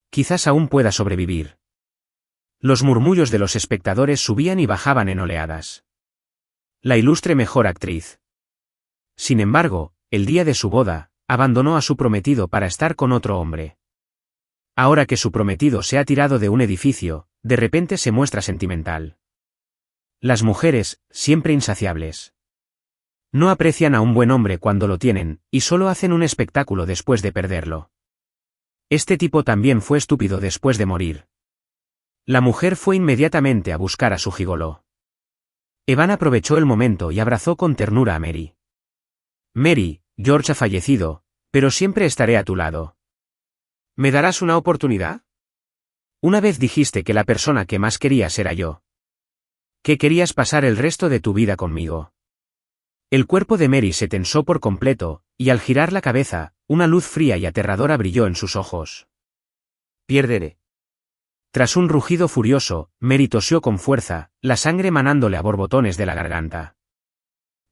Quizás aún pueda sobrevivir. Los murmullos de los espectadores subían y bajaban en oleadas. La ilustre mejor actriz. Sin embargo, el día de su boda, abandonó a su prometido para estar con otro hombre. Ahora que su prometido se ha tirado de un edificio, de repente se muestra sentimental. Las mujeres, siempre insaciables. No aprecian a un buen hombre cuando lo tienen, y solo hacen un espectáculo después de perderlo. Este tipo también fue estúpido después de morir. La mujer fue inmediatamente a buscar a su gigoló. Evan aprovechó el momento y abrazó con ternura a Mary. Mary, George ha fallecido, pero siempre estaré a tu lado. ¿Me darás una oportunidad? Una vez dijiste que la persona que más querías era yo. Que querías pasar el resto de tu vida conmigo. El cuerpo de Mary se tensó por completo, y al girar la cabeza, una luz fría y aterradora brilló en sus ojos. Pierderé. Tras un rugido furioso, Mary tosió con fuerza, la sangre manándole a borbotones de la garganta.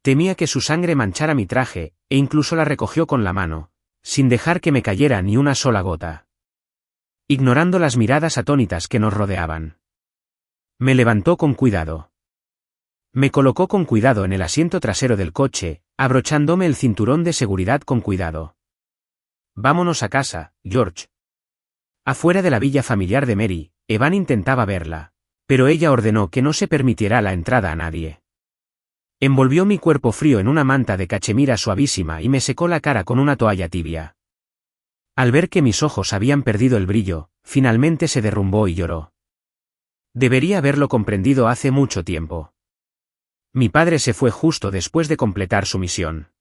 Temía que su sangre manchara mi traje, e incluso la recogió con la mano, sin dejar que me cayera ni una sola gota. Ignorando las miradas atónitas que nos rodeaban. Me levantó con cuidado. Me colocó con cuidado en el asiento trasero del coche, abrochándome el cinturón de seguridad con cuidado. Vámonos a casa, George. Afuera de la villa familiar de Mary, Evan intentaba verla, pero ella ordenó que no se permitiera la entrada a nadie. Envolvió mi cuerpo frío en una manta de cachemira suavísima y me secó la cara con una toalla tibia. Al ver que mis ojos habían perdido el brillo, finalmente se derrumbó y lloró. Debería haberlo comprendido hace mucho tiempo. Mi padre se fue justo después de completar su misión.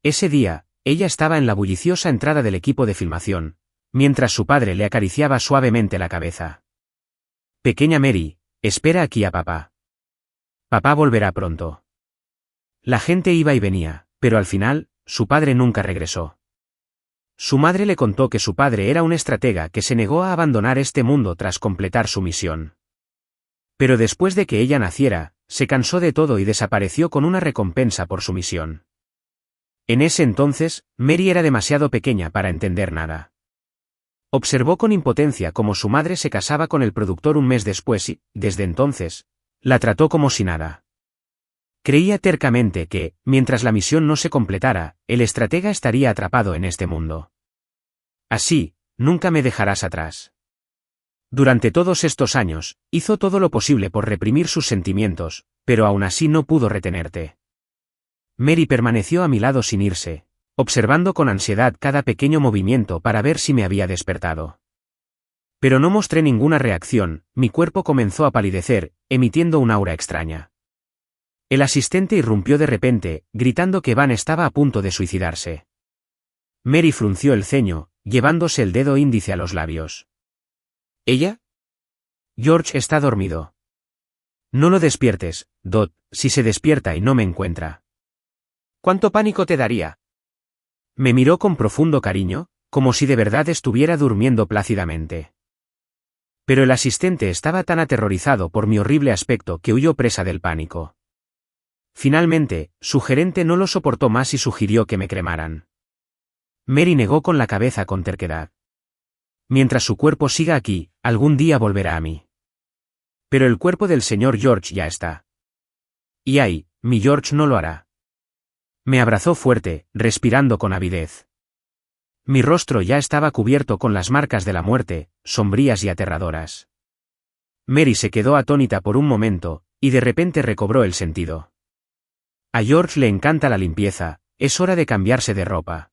Ese día, ella estaba en la bulliciosa entrada del equipo de filmación, mientras su padre le acariciaba suavemente la cabeza. Pequeña Mary, espera aquí a papá. Papá volverá pronto. La gente iba y venía, pero al final, su padre nunca regresó. Su madre le contó que su padre era un estratega que se negó a abandonar este mundo tras completar su misión. Pero después de que ella naciera, se cansó de todo y desapareció con una recompensa por su misión. En ese entonces, Mary era demasiado pequeña para entender nada. Observó con impotencia cómo su madre se casaba con el productor un mes después y, desde entonces, la trató como si nada. Creía tercamente que, mientras la misión no se completara, el estratega estaría atrapado en este mundo. Así, nunca me dejarás atrás. Durante todos estos años, hizo todo lo posible por reprimir sus sentimientos, pero aún así no pudo retenerte. Mary permaneció a mi lado sin irse, observando con ansiedad cada pequeño movimiento para ver si me había despertado. Pero no mostré ninguna reacción, mi cuerpo comenzó a palidecer, emitiendo un aura extraña. El asistente irrumpió de repente, gritando que Evan estaba a punto de suicidarse. Mary frunció el ceño, llevándose el dedo índice a los labios. ¿Ella? George está dormido. No lo despiertes, Dot, si se despierta y no me encuentra. ¿Cuánto pánico te daría? Me miró con profundo cariño, como si de verdad estuviera durmiendo plácidamente. Pero el asistente estaba tan aterrorizado por mi horrible aspecto que huyó presa del pánico. Finalmente, su gerente no lo soportó más y sugirió que me cremaran. Mary negó con la cabeza con terquedad. Mientras su cuerpo siga aquí, algún día volverá a mí. Pero el cuerpo del señor George ya está. Y ay, mi George no lo hará. Me abrazó fuerte, respirando con avidez. Mi rostro ya estaba cubierto con las marcas de la muerte, sombrías y aterradoras. Mary se quedó atónita por un momento, y de repente recobró el sentido. A George le encanta la limpieza, es hora de cambiarse de ropa.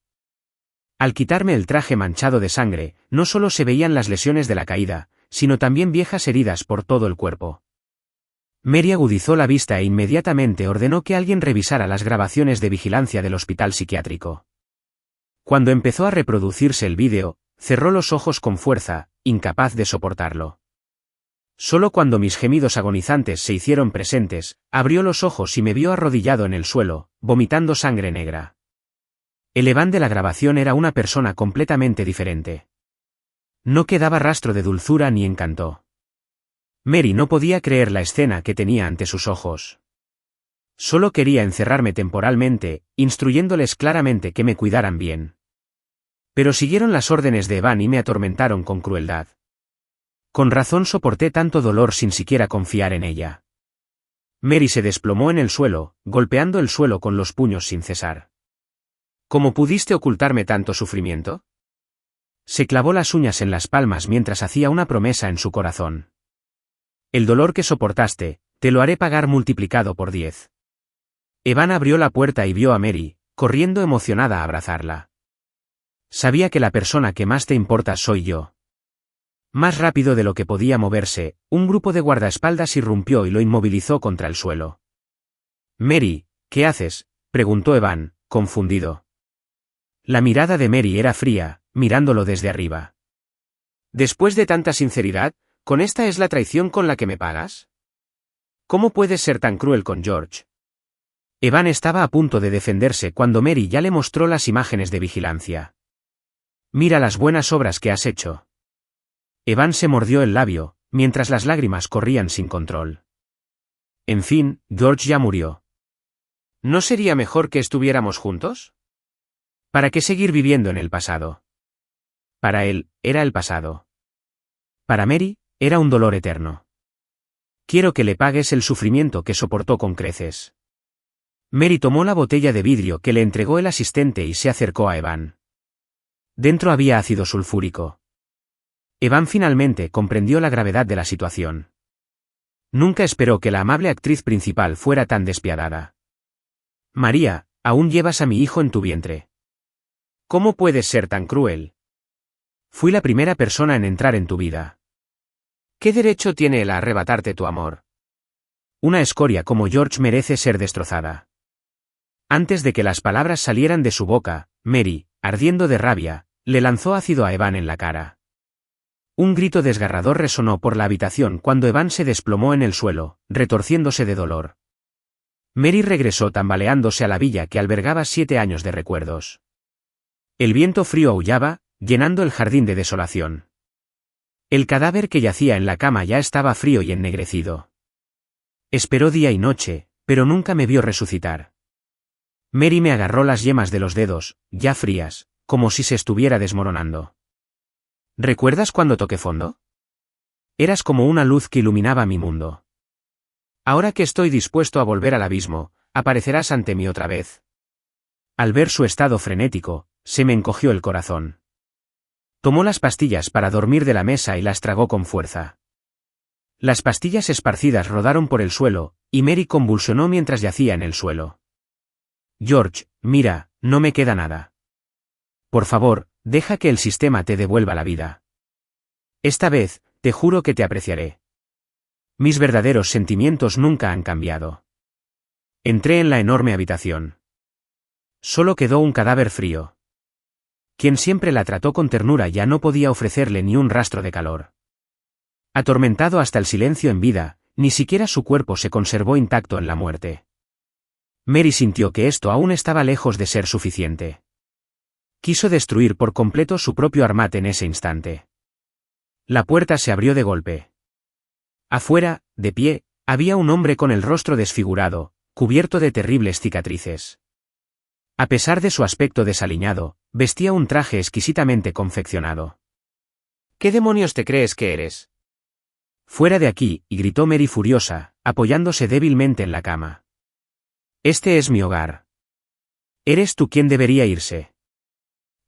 Al quitarme el traje manchado de sangre, no solo se veían las lesiones de la caída, sino también viejas heridas por todo el cuerpo. Mary agudizó la vista e inmediatamente ordenó que alguien revisara las grabaciones de vigilancia del hospital psiquiátrico. Cuando empezó a reproducirse el vídeo, cerró los ojos con fuerza, incapaz de soportarlo. Solo cuando mis gemidos agonizantes se hicieron presentes, abrió los ojos y me vio arrodillado en el suelo, vomitando sangre negra. El Evan de la grabación era una persona completamente diferente. No quedaba rastro de dulzura ni encanto. Mary no podía creer la escena que tenía ante sus ojos. Solo quería encerrarme temporalmente, instruyéndoles claramente que me cuidaran bien. Pero siguieron las órdenes de Evan y me atormentaron con crueldad. Con razón soporté tanto dolor sin siquiera confiar en ella. Mary se desplomó en el suelo, golpeando el suelo con los puños sin cesar. ¿Cómo pudiste ocultarme tanto sufrimiento? Se clavó las uñas en las palmas mientras hacía una promesa en su corazón. El dolor que soportaste, te lo haré pagar multiplicado por 10. Evan abrió la puerta y vio a Mary, corriendo emocionada a abrazarla. Sabía que la persona que más te importa soy yo. Más rápido de lo que podía moverse, un grupo de guardaespaldas irrumpió y lo inmovilizó contra el suelo. Mary, ¿qué haces?, preguntó Evan, confundido. La mirada de Mary era fría, mirándolo desde arriba. Después de tanta sinceridad, ¿con esta es la traición con la que me pagas? ¿Cómo puedes ser tan cruel con George? Evan estaba a punto de defenderse cuando Mary ya le mostró las imágenes de vigilancia. Mira las buenas obras que has hecho. Evan se mordió el labio, mientras las lágrimas corrían sin control. En fin, George ya murió. ¿No sería mejor que estuviéramos juntos? ¿Para qué seguir viviendo en el pasado? Para él, era el pasado. Para Mary, era un dolor eterno. Quiero que le pagues el sufrimiento que soportó con creces. Mary tomó la botella de vidrio que le entregó el asistente y se acercó a Evan. Dentro había ácido sulfúrico. Evan finalmente comprendió la gravedad de la situación. Nunca esperó que la amable actriz principal fuera tan despiadada. María, aún llevas a mi hijo en tu vientre. ¿Cómo puedes ser tan cruel? Fui la primera persona en entrar en tu vida. ¿Qué derecho tiene él a arrebatarte tu amor? Una escoria como George merece ser destrozada. Antes de que las palabras salieran de su boca, Mary, ardiendo de rabia, le lanzó ácido a Evan en la cara. Un grito desgarrador resonó por la habitación cuando Evan se desplomó en el suelo, retorciéndose de dolor. Mary regresó tambaleándose a la villa que albergaba 7 años de recuerdos. El viento frío aullaba, llenando el jardín de desolación. El cadáver que yacía en la cama ya estaba frío y ennegrecido. Esperó día y noche, pero nunca me vio resucitar. Mary me agarró las yemas de los dedos, ya frías, como si se estuviera desmoronando. ¿Recuerdas cuando toqué fondo? Eras como una luz que iluminaba mi mundo. Ahora que estoy dispuesto a volver al abismo, aparecerás ante mí otra vez. Al ver su estado frenético, se me encogió el corazón. Tomó las pastillas para dormir de la mesa y las tragó con fuerza. Las pastillas esparcidas rodaron por el suelo, y Mary convulsionó mientras yacía en el suelo. George, mira, no me queda nada. Por favor, deja que el sistema te devuelva la vida. Esta vez, te juro que te apreciaré. Mis verdaderos sentimientos nunca han cambiado. Entré en la enorme habitación. Solo quedó un cadáver frío. Quien siempre la trató con ternura ya no podía ofrecerle ni un rastro de calor. Atormentado hasta el silencio en vida, ni siquiera su cuerpo se conservó intacto en la muerte. Mary sintió que esto aún estaba lejos de ser suficiente. Quiso destruir por completo su propio Armat en ese instante. La puerta se abrió de golpe. Afuera, de pie, había un hombre con el rostro desfigurado, cubierto de terribles cicatrices. A pesar de su aspecto desaliñado, vestía un traje exquisitamente confeccionado. ¿Qué demonios te crees que eres? Fuera de aquí, y gritó Mary furiosa, apoyándose débilmente en la cama. Este es mi hogar. Eres tú quien debería irse.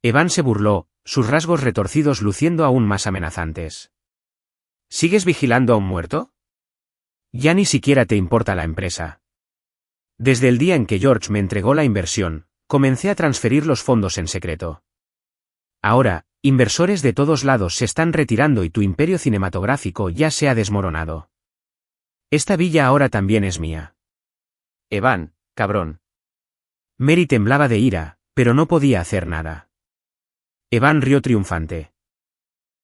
Evan se burló, sus rasgos retorcidos luciendo aún más amenazantes. ¿Sigues vigilando a un muerto? Ya ni siquiera te importa la empresa. Desde el día en que George me entregó la inversión, comencé a transferir los fondos en secreto. Ahora, inversores de todos lados se están retirando y tu imperio cinematográfico ya se ha desmoronado. Esta villa ahora también es mía. Evan, cabrón. Mary temblaba de ira, pero no podía hacer nada. Evan rió triunfante.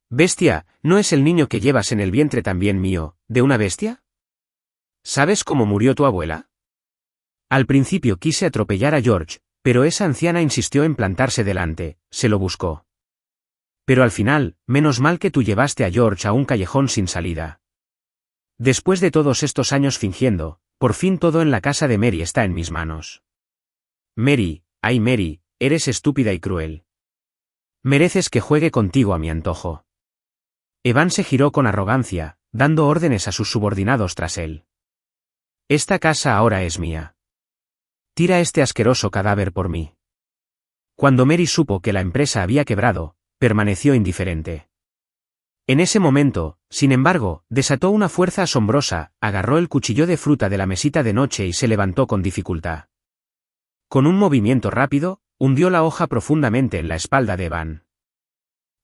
Bestia, ¿no es el niño que llevas en el vientre también mío, de una bestia? ¿Sabes cómo murió tu abuela? Al principio quise atropellar a George, pero esa anciana insistió en plantarse delante, se lo buscó. Pero al final, menos mal que tú llevaste a George a un callejón sin salida. Después de todos estos años fingiendo, por fin todo en la casa de Mary está en mis manos. Mary, ay Mary, eres estúpida y cruel. Mereces que juegue contigo a mi antojo. Evan se giró con arrogancia, dando órdenes a sus subordinados tras él. Esta casa ahora es mía. Tira este asqueroso cadáver por mí. Cuando Mary supo que la empresa había quebrado, permaneció indiferente. En ese momento, sin embargo, desató una fuerza asombrosa, agarró el cuchillo de fruta de la mesita de noche y se levantó con dificultad. Con un movimiento rápido, hundió la hoja profundamente en la espalda de Evan.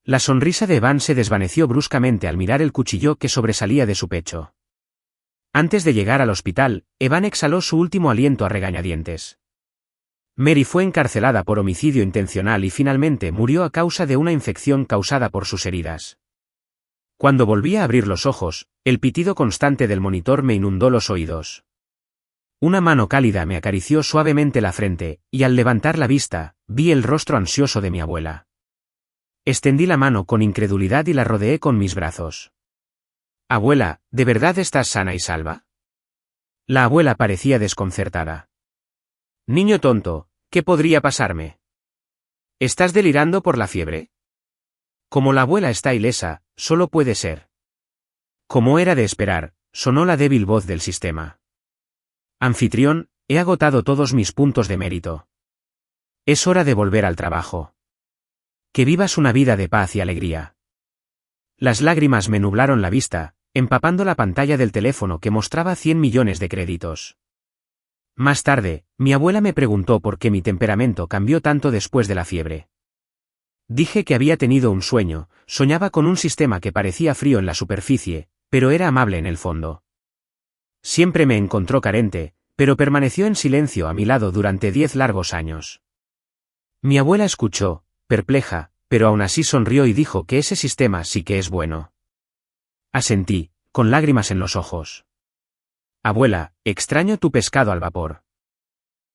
La sonrisa de Evan se desvaneció bruscamente al mirar el cuchillo que sobresalía de su pecho. Antes de llegar al hospital, Evan exhaló su último aliento a regañadientes. Mary fue encarcelada por homicidio intencional y finalmente murió a causa de una infección causada por sus heridas. Cuando volví a abrir los ojos, el pitido constante del monitor me inundó los oídos. Una mano cálida me acarició suavemente la frente, y al levantar la vista, vi el rostro ansioso de mi abuela. Extendí la mano con incredulidad y la rodeé con mis brazos. Abuela, ¿de verdad estás sana y salva? La abuela parecía desconcertada. Niño tonto, ¿qué podría pasarme? ¿Estás delirando por la fiebre? Como la abuela está ilesa, solo puede ser. Como era de esperar, sonó la débil voz del sistema. Anfitrión, he agotado todos mis puntos de mérito. Es hora de volver al trabajo. Que vivas una vida de paz y alegría. Las lágrimas me nublaron la vista, empapando la pantalla del teléfono que mostraba 100 millones de créditos. Más tarde, mi abuela me preguntó por qué mi temperamento cambió tanto después de la fiebre. Dije que había tenido un sueño, soñaba con un sistema que parecía frío en la superficie, pero era amable en el fondo. Siempre me encontró carente, pero permaneció en silencio a mi lado durante 10 largos años. Mi abuela escuchó, perpleja, pero aún así sonrió y dijo que ese sistema sí que es bueno. Asentí, con lágrimas en los ojos. Abuela, extraño tu pescado al vapor.